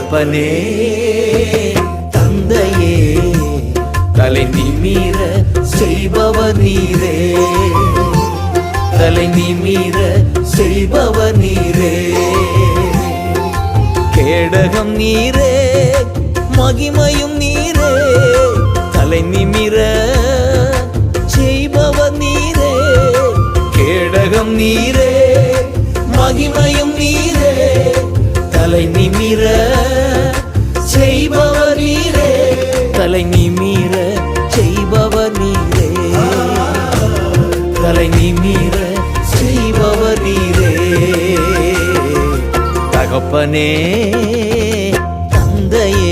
தகப்பனே தந்தையே தலை நிமிர செய்பவர் நீரே, தலை நிமிர செய்பவர் நீரே. கேடகம் நீரே மகிமையும் நீரே, தலை நிமிர செய்பவர் நீரே. கேடகம் நீரே மகிமையும் நீரே, தலை நிமிர செய்பவர் நீரே, தலை நிமிர செய்பவர் நீரே, தலை நிமிர செய்பவர் நீரே. தகப்பனே தந்தையே